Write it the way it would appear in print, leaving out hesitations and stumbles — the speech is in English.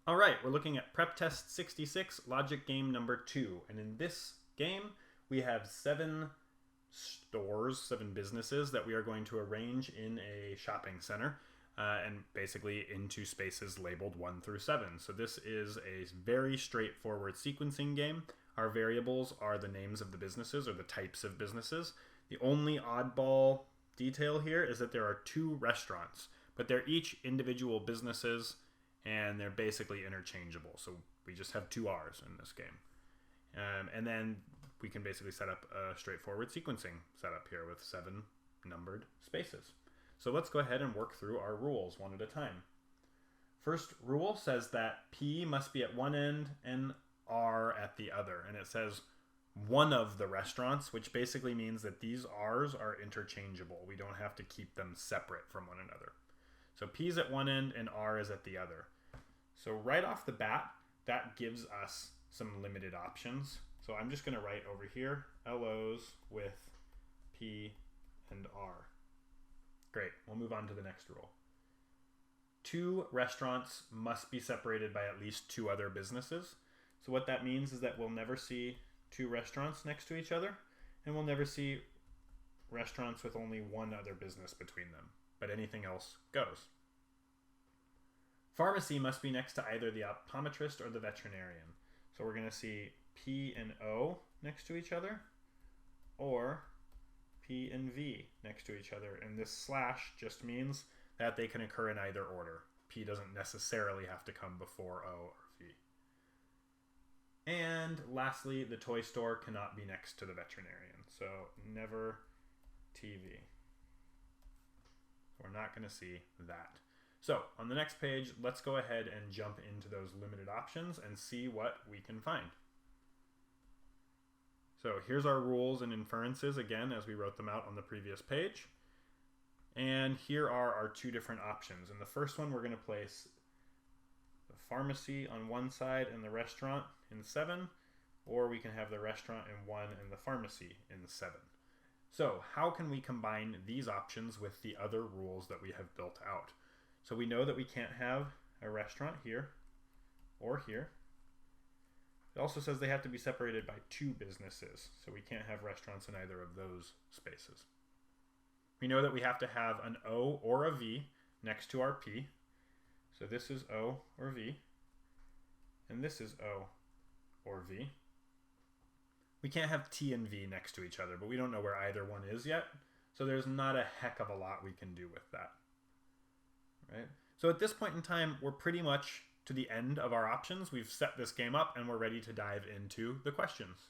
All right, we're looking at Prep Test 66, logic game number 2. And in this game, we have 7 stores, 7 businesses that we are going to arrange in a shopping center and basically into spaces labeled 1 through 7. So this is a very straightforward sequencing game. Our variables are the names of the businesses or the types of businesses. The only oddball detail here is that there are 2 restaurants, but they're each individual businesses and they're basically interchangeable. So we just have 2 R's in this game. And then we can basically set up a straightforward sequencing setup here with 7 numbered spaces. So let's go ahead and work through our rules one at a time. First rule says that P must be at one end and R at the other. And it says one of the restaurants, which basically means that these R's are interchangeable. We don't have to keep them separate from one another. So P is at one end and R is at the other. So right off the bat, that gives us some limited options. So I'm just going to write over here LOs with P and R. Great, we'll move on to the next rule. 2 restaurants must be separated by at least 2 other businesses. So what that means is that we'll never see 2 restaurants next to each other, and we'll never see restaurants with only 1 other business between them, but anything else goes. Pharmacy must be next to either the optometrist or the veterinarian. So we're going to see P and O next to each other, or P and V next to each other. And this slash just means that they can occur in either order. P doesn't necessarily have to come before O or V. And lastly, the toy store cannot be next to the veterinarian. So never TV. We're not going to see that. So on the next page, let's go ahead and jump into those limited options and see what we can find. So here's our rules and inferences again as we wrote them out on the previous page. And here are our 2 different options. In the first one, we're going to place the pharmacy on one side and the restaurant in 7, or we can have the restaurant in 1 and the pharmacy in 7. So how can we combine these options with the other rules that we have built out? So we know that we can't have a restaurant here or here. It also says they have to be separated by 2 businesses, so we can't have restaurants in either of those spaces. We know that we have to have an O or a V next to our P. So this is O or V, and this is O or V. We can't have T and V next to each other, but we don't know where either one is yet, so there's not a heck of a lot we can do with that. Right? So at this point in time, we're pretty much to the end of our options. We've set this game up and we're ready to dive into the questions.